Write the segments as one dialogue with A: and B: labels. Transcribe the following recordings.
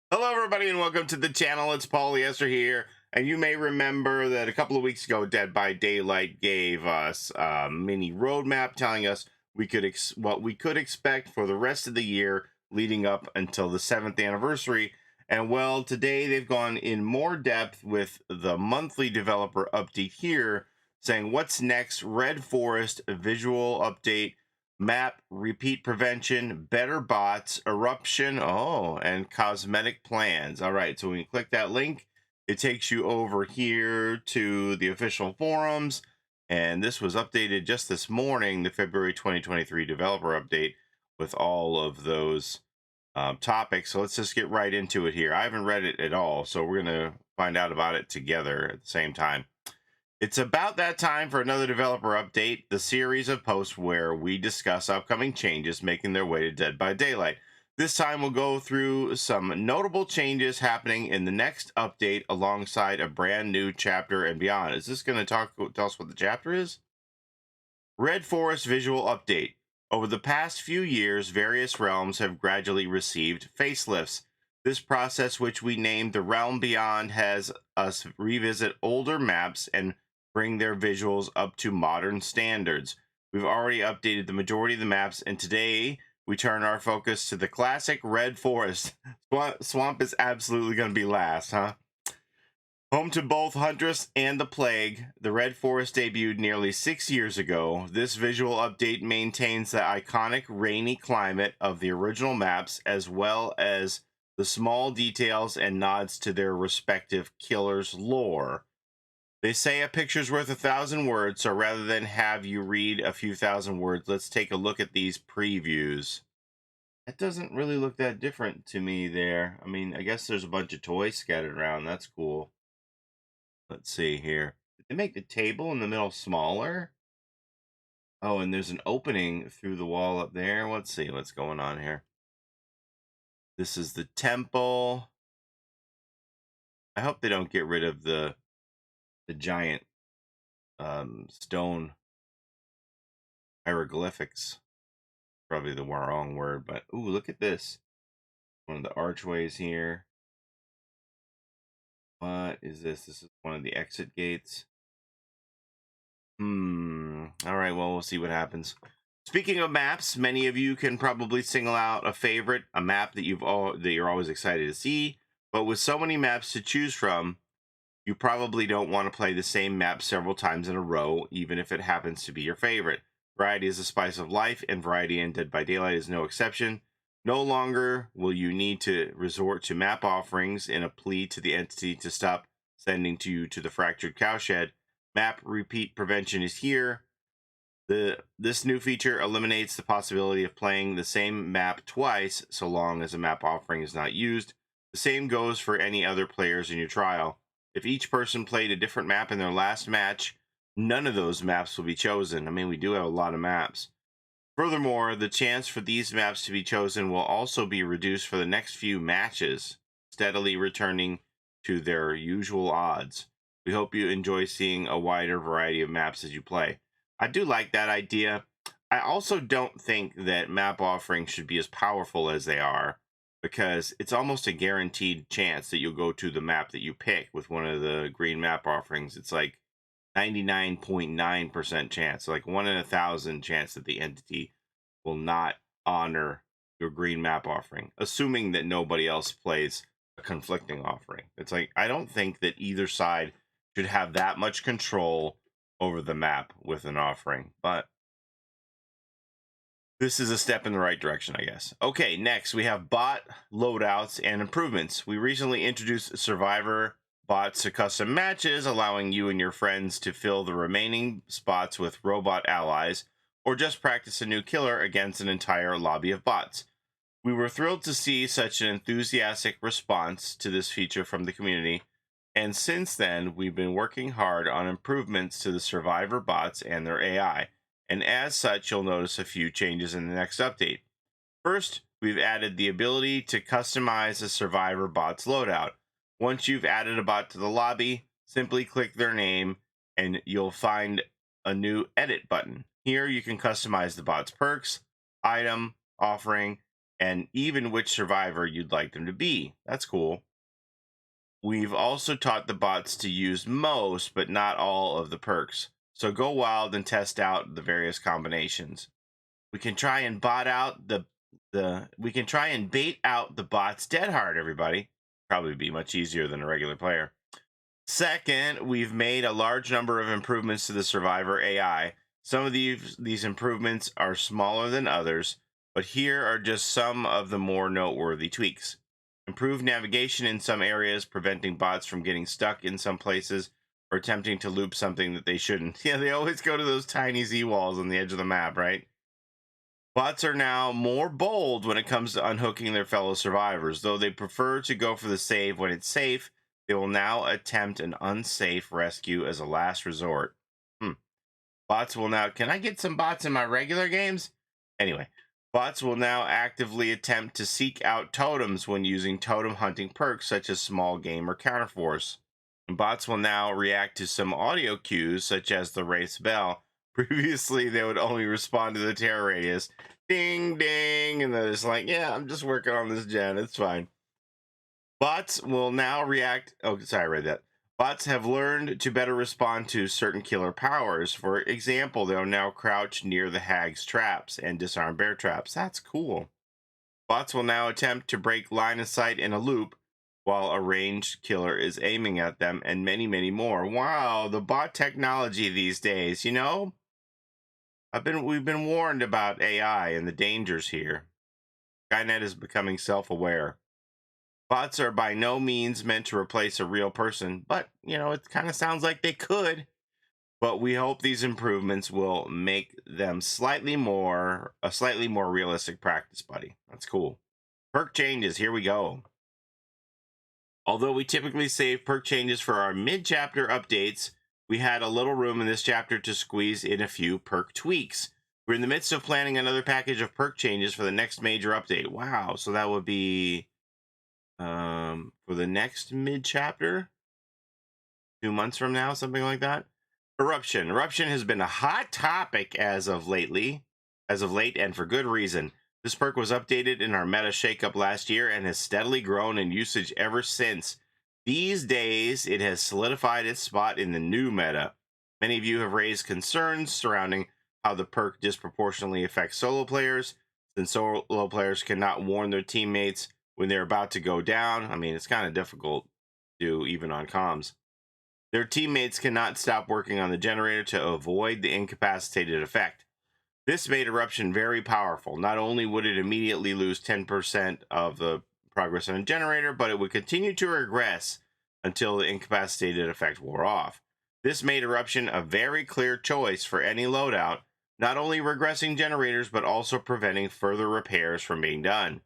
A: Hello, everybody, and welcome to the channel. It's Paulie Esther here, and you may remember that a couple of weeks ago, Dead by Daylight gave us a mini roadmap telling us what we could expect for the rest of the year leading up until the 7th anniversary. And well, today they've gone in more depth with the monthly developer update here, saying what's next: Red Forest visual update, map repeat prevention, better bots, eruption, and cosmetic plans. All right, so when you click that link, it takes you over here to the official forums, and this was updated just this morning, the February 2023 developer update, with all of those topics. So let's just get right into it here. I haven't read it at all, so we're going to find out about it together at the same time. It's about that time for another developer update, the series of posts where we discuss upcoming changes making their way to Dead by Daylight. This time we'll go through some notable changes happening in the next update alongside a brand new chapter and beyond. Is this going to tell us what the chapter is? Red Forest visual update. Over the past few years, various realms have gradually received facelifts. This process, which we named the Realm Beyond, has us revisit older maps and bring their visuals up to modern standards. We've already updated the majority of the maps, and today we turn our focus to the classic Red Forest. Swamp is absolutely going to be last, huh? Home to both Huntress and the Plague, the Red Forest debuted nearly 6 years ago. This visual update maintains the iconic rainy climate of the original maps, as well as the small details and nods to their respective killers' lore. They say a picture's worth 1,000 words, so rather than have you read a few thousand words, let's take a look at these previews. That doesn't really look that different to me there. I mean, I guess there's a bunch of toys scattered around. That's cool. Let's see here. Did they make the table in the middle smaller? Oh, and there's an opening through the wall up there. Let's see what's going on here. This is the temple. I hope they don't get rid of the giant stone hieroglyphics. Probably the wrong word, but ooh, look at this. One of the archways here. What is this? This is one of the exit gates. All right, well, we'll see what happens. Speaking of maps, many of you can probably single out a favorite, a map that you're always excited to see. But with so many maps to choose from, you probably don't want to play the same map several times in a row, even if it happens to be your favorite. Variety is the spice of life, and variety in Dead by Daylight is no exception. No longer will you need to resort to map offerings in a plea to the entity to stop sending you to the fractured cowshed. Map repeat prevention is here. This new feature eliminates the possibility of playing the same map twice, so long as a map offering is not used. The same goes for any other players in your trial. If each person played a different map in their last match, none of those maps will be chosen. I mean, we do have a lot of maps. Furthermore, the chance for these maps to be chosen will also be reduced for the next few matches, steadily returning to their usual odds. We hope you enjoy seeing a wider variety of maps as you play. I do like that idea. I also don't think that map offerings should be as powerful as they are, because it's almost a guaranteed chance that you'll go to the map that you pick with one of the green map offerings. It's like 99.9% chance, like 1 in 1,000 chance that the entity will not honor your green map offering, assuming that nobody else plays a conflicting offering. It's like, I don't think that either side should have that much control over the map with an offering, but this is a step in the right direction, I guess. Okay, next we have bot loadouts and improvements. We recently introduced Survivor bots to custom matches, allowing you and your friends to fill the remaining spots with robot allies, or just practice a new killer against an entire lobby of bots. We were thrilled to see such an enthusiastic response to this feature from the community, and since then we've been working hard on improvements to the Survivor bots and their AI, and as such you'll notice a few changes in the next update. First, we've added the ability to customize a Survivor bot's loadout. Once you've added a bot to the lobby, simply click their name and you'll find a new edit button. Here you can customize the bot's perks, item, offering, and even which survivor you'd like them to be. That's cool. We've also taught the bots to use most, but not all of the perks. So go wild and test out the various combinations. We can try and we can try and bait out the bot's dead hard, everybody. Probably be much easier than a regular player. Second, we've made a large number of improvements to the survivor AI. Some of these improvements are smaller than others, but here are just some of the more noteworthy tweaks. Improved navigation in some areas, preventing bots from getting stuck in some places or attempting to loop something that they shouldn't. Yeah, they always go to those tiny Z walls on the edge of the map, right? Bots are now more bold when it comes to unhooking their fellow survivors. Though they prefer to go for the save when it's safe, they will now attempt an unsafe rescue as a last resort. Bots will now... Can I get some bots in my regular games? Anyway, bots will now actively attempt to seek out totems when using totem hunting perks such as small game or counterforce. And bots will now react to some audio cues such as the Wraith's bell. Previously, they would only respond to the terror radius. Ding, ding. And they're just like, yeah, I'm just working on this gen. It's fine. Bots will now react... Oh, sorry, I read that. Bots have learned to better respond to certain killer powers. For example, they'll now crouch near the hag's traps and disarm bear traps. That's cool. Bots will now attempt to break line of sight in a loop while a ranged killer is aiming at them, and many, many more. Wow, the bot technology these days, you know? We've been warned about AI and the dangers here. Skynet is becoming self-aware. Bots are by no means meant to replace a real person, but, you know, it kind of sounds like they could. But we hope these improvements will make them a slightly more realistic practice buddy. That's cool. Perk changes, here we go. Although we typically save perk changes for our mid-chapter updates, we had a little room in this chapter to squeeze in a few perk tweaks. We're in the midst of planning another package of perk changes for the next major update. Wow, so that would be for the next mid-chapter? 2 months from now, something like that? Eruption. Eruption has been a hot topic as of late, and for good reason. This perk was updated in our meta shakeup last year and has steadily grown in usage ever since. These days, it has solidified its spot in the new meta. Many of you have raised concerns surrounding how the perk disproportionately affects solo players, since solo players cannot warn their teammates when they're about to go down. I mean, it's kind of difficult to do even on comms. Their teammates cannot stop working on the generator to avoid the incapacitated effect. This made Eruption very powerful. Not only would it immediately lose 10% of the progress on a generator, but it would continue to regress until the incapacitated effect wore off. This made Eruption a very clear choice for any loadout, not only regressing generators, but also preventing further repairs from being done.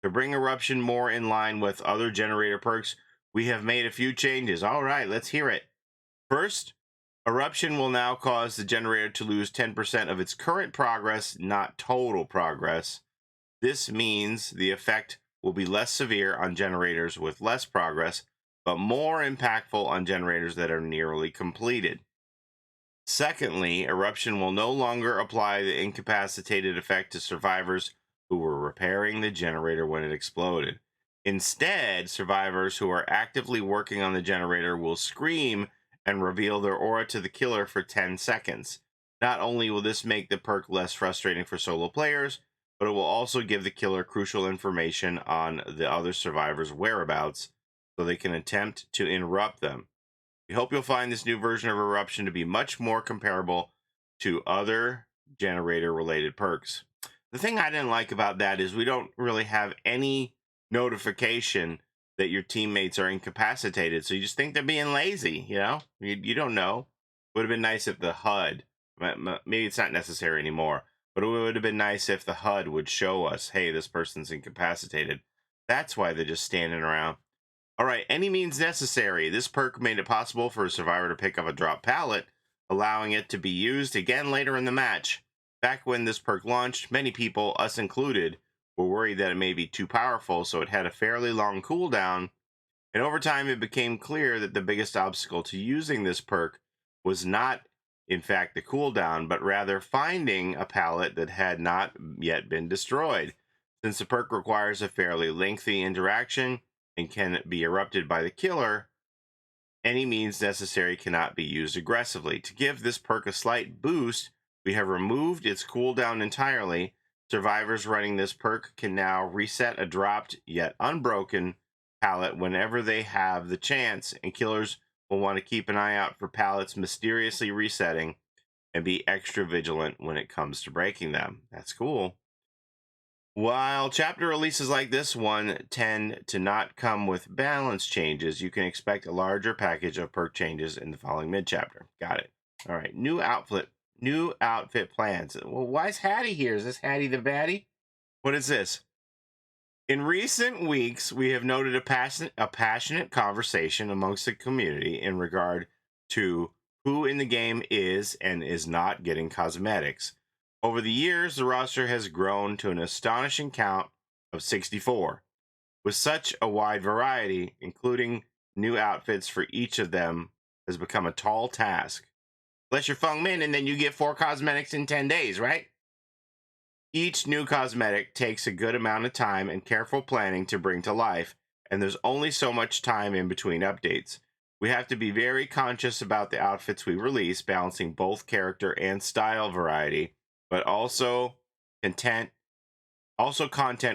A: To bring Eruption more in line with other generator perks, we have made a few changes. All right, let's hear it. First, Eruption will now cause the generator to lose 10% of its current progress, not total progress. This means the effect will be less severe on generators with less progress, but more impactful on generators that are nearly completed. Secondly, Eruption will no longer apply the incapacitated effect to survivors who were repairing the generator when it exploded. Instead, survivors who are actively working on the generator will scream and reveal their aura to the killer for 10 seconds. Not only will this make the perk less frustrating for solo players, but it will also give the killer crucial information on the other survivors' whereabouts so they can attempt to interrupt them. We hope you'll find this new version of Eruption to be much more comparable to other generator-related perks. The thing I didn't like about that is we don't really have any notification that your teammates are incapacitated, so you just think they're being lazy, you know? You don't know. Would have been nice if the HUD, maybe it's not necessary anymore, but it would have been nice if the HUD would show us, hey, this person's incapacitated. That's why they're just standing around. All right, any means necessary. This perk made it possible for a survivor to pick up a drop pallet, allowing it to be used again later in the match. Back when this perk launched, many people, us included, were worried that it may be too powerful, so it had a fairly long cooldown. And over time, it became clear that the biggest obstacle to using this perk was not in fact, the cooldown, but rather finding a palette that had not yet been destroyed. Since the perk requires a fairly lengthy interaction and can be erupted by the killer, any means necessary cannot be used aggressively. To give this perk a slight boost, we have removed its cooldown entirely. Survivors running this perk can now reset a dropped yet unbroken palette whenever they have the chance, and killers will want to keep an eye out for palettes mysteriously resetting and be extra vigilant when it comes to breaking them. That's cool. While chapter releases like this one tend to not come with balance changes, you can expect a larger package of perk changes in the following mid-chapter. Got it. All right, new outfit plans. Well, why is Hattie here? Is this Hattie the baddie? What is this? In recent weeks, we have noted a passionate conversation amongst the community in regard to who in the game is and is not getting cosmetics. Over the years, the roster has grown to an astonishing count of 64. With such a wide variety, including new outfits for each of them, has become a tall task. Unless you're Feng Min, and then you get 4 cosmetics in 10 days, right? Each new cosmetic takes a good amount of time and careful planning to bring to life, and there's only so much time in between updates. We have to be very conscious about the outfits we release, balancing both character and style variety, but also content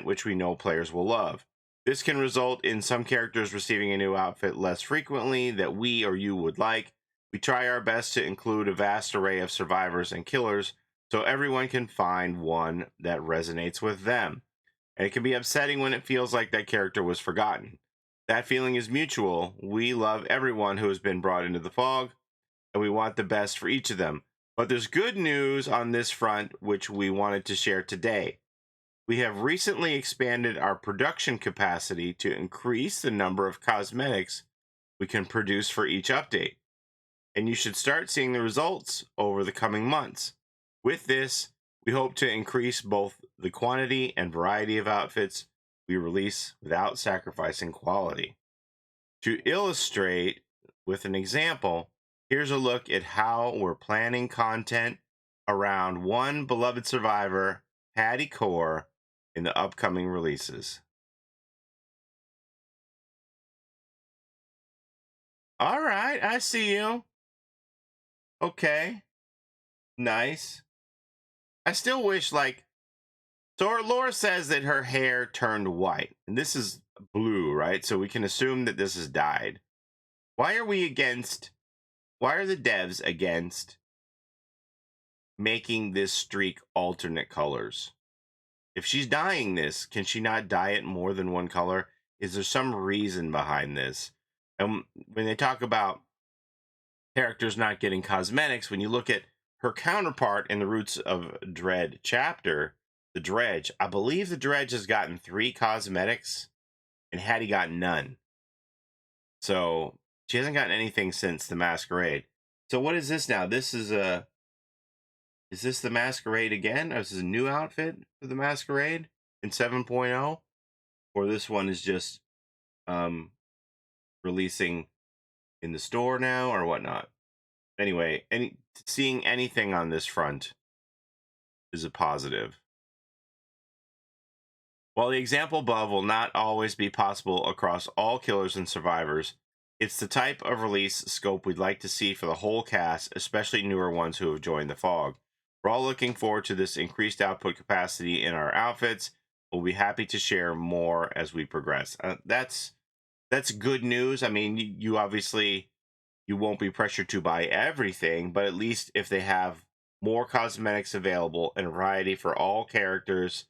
A: which we know players will love. This can result in some characters receiving a new outfit less frequently that we or you would like. We try our best to include a vast array of survivors and killers so everyone can find one that resonates with them. And it can be upsetting when it feels like that character was forgotten. That feeling is mutual. We love everyone who has been brought into the fog, and we want the best for each of them. But there's good news on this front, which we wanted to share today. We have recently expanded our production capacity to increase the number of cosmetics we can produce for each update. And you should start seeing the results over the coming months. With this, we hope to increase both the quantity and variety of outfits we release without sacrificing quality. To illustrate with an example, here's a look at how we're planning content around one beloved survivor, Hattie Core, in the upcoming releases. All right, I see you. Okay, nice. I still wish, like, so our lore says that her hair turned white, and this is blue, right? So we can assume that this is dyed. Why are the devs against making this streak alternate colors? If she's dyeing this, can she not dye it more than one color? Is there some reason behind this? And when they talk about characters not getting cosmetics, when you look at her counterpart in the Roots of Dread chapter, the Dredge, I believe the Dredge has gotten 3 cosmetics and Hattie got none. So she hasn't gotten anything since the Masquerade. So what is this now? This is this the Masquerade again? Or is this a new outfit for the Masquerade in 7.0? Or this one is just releasing in the store now or whatnot? Anyway, seeing anything on this front is a positive. While the example above will not always be possible across all killers and survivors, it's the type of release scope we'd like to see for the whole cast, especially newer ones who have joined the fog. We're all looking forward to this increased output capacity in our outfits. We'll be happy to share more as we progress. That's good news. I mean, you obviously, you won't be pressured to buy everything, but at least if they have more cosmetics available and a variety for all characters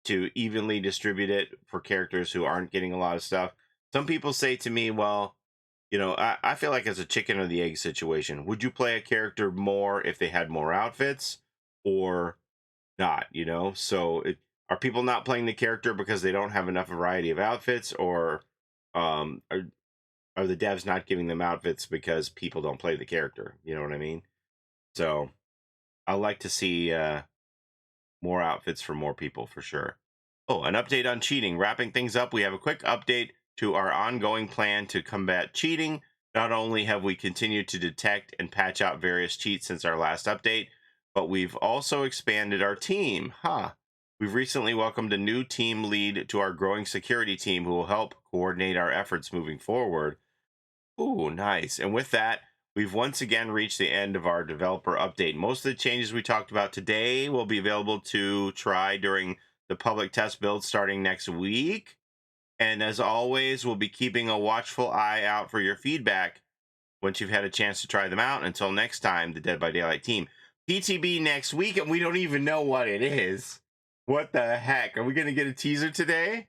A: to evenly distribute it for characters who aren't getting a lot of stuff. Some people say to me, well, you know, I feel like it's a chicken or the egg situation. Would you play a character more if they had more outfits or not, you know? So are people not playing the character because they don't have enough variety of outfits, or are the devs not giving them outfits because people don't play the character? You know what I mean? So I like to see more outfits for more people for sure. Oh, an update on cheating. Wrapping things up, we have a quick update to our ongoing plan to combat cheating. Not only have we continued to detect and patch out various cheats since our last update, but we've also expanded our team. We've recently welcomed a new team lead to our growing security team who will help coordinate our efforts moving forward. Ooh, nice. And with that, we've once again reached the end of our developer update. Most of the changes we talked about today will be available to try during the public test build starting next week. And as always, we'll be keeping a watchful eye out for your feedback once you've had a chance to try them out. Until next time, the Dead by Daylight team. PTB next week, and we don't even know what it is. What the heck? Are we going to get a teaser today?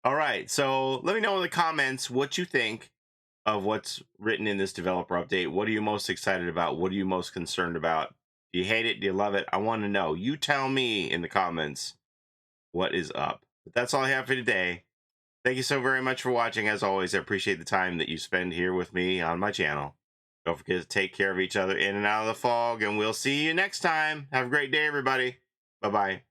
A: All right, so let me know in the comments what you think of what's written in this developer update. What are you most excited about? What are you most concerned about? Do you hate it? Do you love it? I want to know. You tell me in the comments what is up. But that's all I have for today. Thank you so very much for watching. As always, I appreciate the time that you spend here with me on my channel. Don't forget to take care of each other in and out of the fog, and we'll see you next time. Have a great day, everybody. Bye-bye.